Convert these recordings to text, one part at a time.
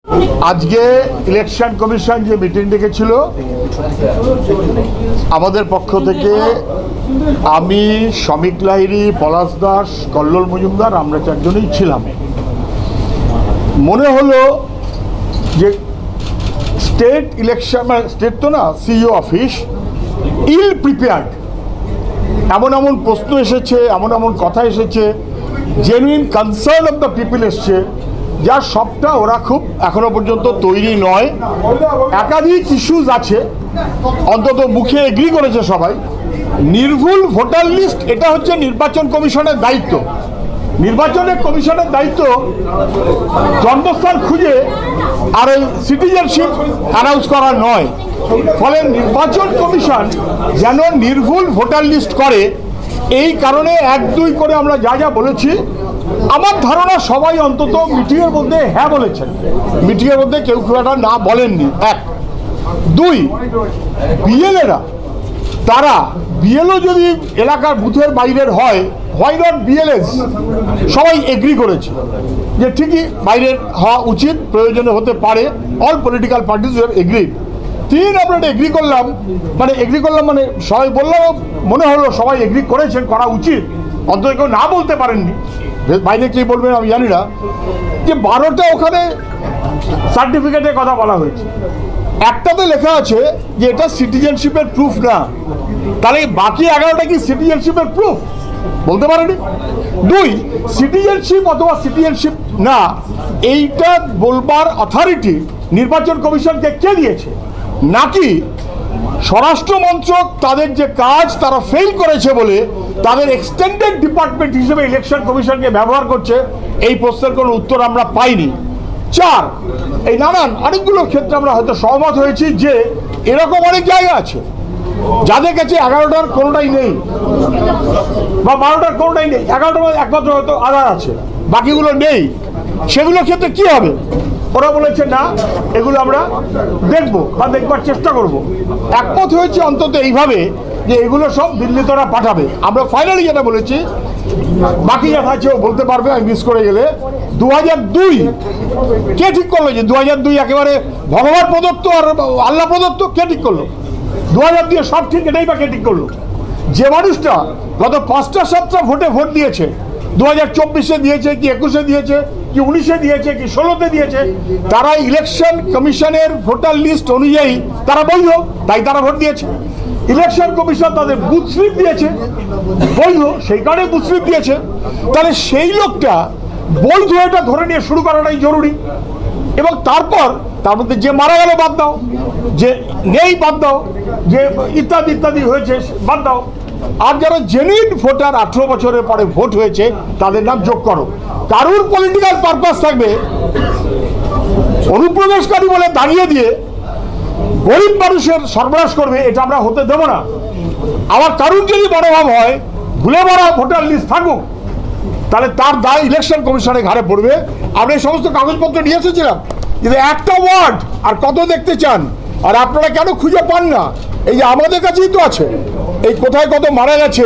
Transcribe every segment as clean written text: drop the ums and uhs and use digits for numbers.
আজকে election commission যে meeting ডেকেছিল আমাদের পক্ষ থেকে আমি শ্রমিক লাহিড়ী, পলাশ দাস, কল্লোল মজুমদার আমরা চারজনই ছিলাম। মনে হলো যে স্টেট ইলেকশন স্টেট তো না, সিইও অফিস ইল প্রিপেয়ার্ড, এমন এমন প্রশ্ন এসেছে, এমন এমন কথা এসেছে, genuine concern of the people এসছে, যার সবটা ওরা খুব এখনো পর্যন্ত তৈরি নয়। একাধিক ইস্যুজ আছে, অন্তত মুখে এগ্রি করেছে সবাই। নির্ভুল ভোটার লিস্ট এটা হচ্ছে নির্বাচন কমিশনের দায়িত্ব। নির্বাচনের কমিশনের দায়িত্ব জন্মস্থান খুঁজে আর এই সিটিজেনশিপ অ্যানাউন্স করা নয়। ফলে নির্বাচন কমিশন যেন নির্ভুল ভোটার লিস্ট করে, এই কারণে 1-2 করে আমরা যা যা বলেছি, আমার ধারণা সবাই অন্তত মিটিংয়ের মধ্যে হ্যাঁ বলেছেন, মিটিংয়ের মধ্যে কেউ খুব একটা না বলেননি। 1, 2 বিএলএরা, তারা বিএলও যদি এলাকার বুথের বাইরের হয়, হোয়াই নট বিএলএস, সবাই এগ্রি করেছে যে ঠিকই বাইরের হওয়া উচিত, প্রয়োজনে হতে পারে। All political parties have agreed. 3 আমরা এগ্রি করলাম, মানে সবাই বললাম, মনে হলো সবাই এগ্রি করেছেন, করা উচিত, অন্তত কেউ না বলতে পারেননি। বাইরে কে বলবেন আমি জানি না, যে 12টা ওখানে সার্টিফিকেটের কথা বলা হয়েছে। একটাতে লেখা আছে যে এটা সিটিজেনশিপের প্রুফ না, তাহলে বাকি 11টা কি সিটিজেনশিপের প্রুফ? বলতে পারেনি। 2 সিটিজেনশিপ অথবা সিটিজেনশিপ না, এইটা বলবার অথরিটি নির্বাচন কমিশনকে কে দিয়েছে? নাকি স্বরাষ্ট্র মন্ত্রক তাদের যে কাজ তারা ফেল করেছে বলে তাদের এক্সটেন্ডেড ডিপার্টমেন্ট হিসেবে ইলেকশন কমিশনকে ব্যবহার করছে? এই প্রশ্নের কোনো উত্তর আমরা পাইনি। 4 এই নানান অনেকগুলো ক্ষেত্রে আমরা হয়তো সহমত হয়েছি যে এরকম অনেক জায়গা আছে যাদের কাছে 11টার কোনোটাই নেই বা 12টার কোনোটাই নেই, 11টার একমাত্র হয়তো আধার আছে, বাকিগুলো নেই। সেগুলোর ক্ষেত্রে কি হবে? ওরা বলেছে না, এগুলো আমরা দেখবো বা দেখবার চেষ্টা করব। একমত হয়েছে অন্তত এইভাবে যে এগুলো সব দিল্লি তোরা পাঠাবে। আমরা ফাইনালি যেটা বলেছি, বাকি যা আছে ও বলতে পারবে, আমি মিস করে গেলে, 2002 কে ঠিক করলো যে 2002 একেবারে ভগবান প্রদত্ত আর আল্লাহ প্রদত্ত? কে ঠিক করলো 2002 সব ঠিক? এটাই বা কে ঠিক করলো? যে মানুষটা গত 5টা-7টা ভোটে ভোট দিয়েছে, 2024-এ দিয়েছে কি 21-এ দিয়েছে কি 19-এ দিয়েছে কি 16-তে দিয়েছে, তারা ইলেকশন কমিশনের ভোটার লিস্ট অনুযায়ী তারা বৈধ, তাই তারা ভোট দিয়েছে। ইলেকশন কমিশন তাদের বুথ স্লিপ দিয়েছে, বৈধ, সেই কারণে বুথ স্লিপ দিয়েছে। তাহলে সেই লোকটা বৈধ এটা ধরে নিয়ে শুরু করাটাই জরুরি। এবং তারপর তার মধ্যে যে মারা গেল বাদ দাও, যে নেই বাদ দাও, যে ইত্যাদি ইত্যাদি হয়েছে বাদ দাও, আর যারা জেনুইন ভোটার 18 বছরের পরে ভোট হয়েছে তাদের নাম যোগ করো। কারুর পলিটিক্যাল পারপাস থাকবে, অনুপ্রবেশকারী বলে দাঁড়িয়ে দিয়ে গরিব মানুষের সর্বনাশ করবে, এটা আমরা হতে দেব না। আবার কারুর যদি মনোভাব হয় ভুলে ভরা ভোটার লিস্ট থাকুক, তাহলে তার দায় ইলেকশন কমিশনের ঘাড়ে পড়বে। আমরা এই সমস্ত কাগজপত্র নিয়ে এসেছিলাম, কিন্তু একটা ওয়ার্ড আর কত দেখতে চান, আর আপনারা কেন খুঁজে পান না? এই যে আমাদের কাছেই তো আছে, এই কোথায় কত মারা গেছে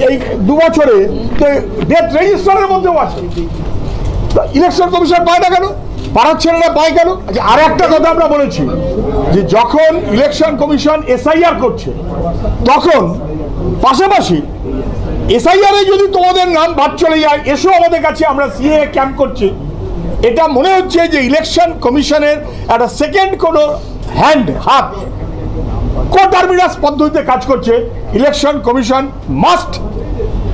এই 2 বছরে, তো ডেথ রেজিস্টারের মধ্যেও আছে। ইলেকশন কমিশন পায় না কেন? পাড়ার ছেলেরা পায় কেন? আর একটা কথা আমরা বলেছি যে যখন ইলেকশন কমিশন এসআইআর করছে, তখন পাশাপাশি এসআইআরে যদি তোমাদের নাম বাদ চলে যায়, এসো আমাদের কাছে, আমরা সিএ ক্যাম্প করছি, এটা মনে হচ্ছে যে ইলেকশন কমিশনের একটা সেকেন্ড কোনো হাত কোটারমিনাস পদ্ধতিতে কাজ করছে। Election commission must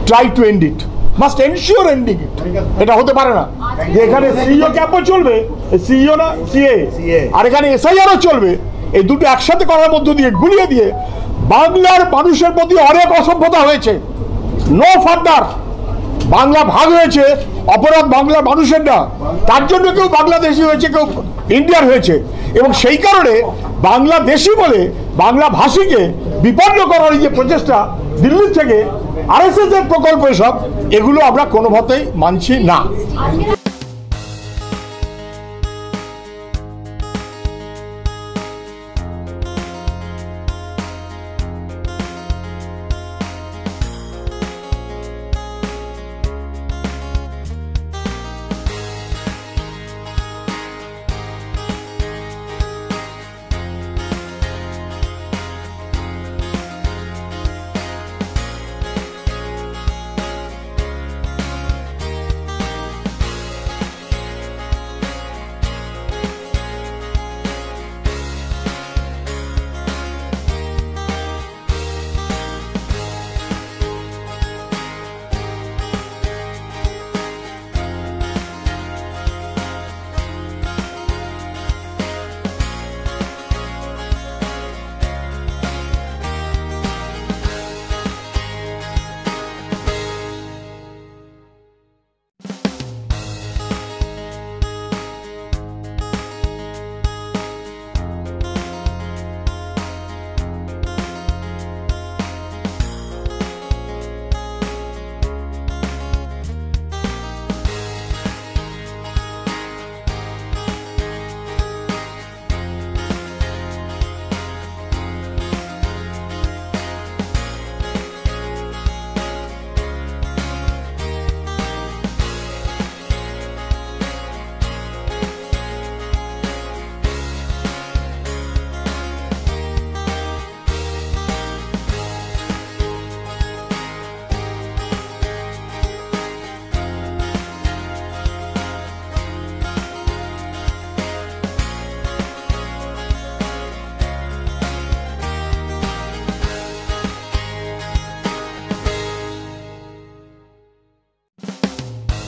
try to end it, must ensure ending it. এটা হতে পারে না যে এখানে সিইও ক্যাম্পও চলবে, সিইও না সিএ, আর এখানে এসআইআরও চলবে। এই দুটো একসাথে করার মধ্য দিয়ে গুলিয়ে দিয়ে বাংলার মানুষের প্রতি অনেক অসভ্যতা হয়েছে। No further. বাংলা ভাগ হয়েছে, অপরাধ বাংলার মানুষের না, তার জন্য কেউ বাংলাদেশি হয়েছে, কেউ ইন্ডিয়ার হয়েছে, এবং সেই কারণে বাংলাদেশি বলে বাংলা ভাষীকে বিপন্ন করার যে প্রচেষ্টা দিল্লি থেকে, আরএসএস এর প্রকল্প, এসব এগুলো আমরা কোনোভাবেই মানছি না।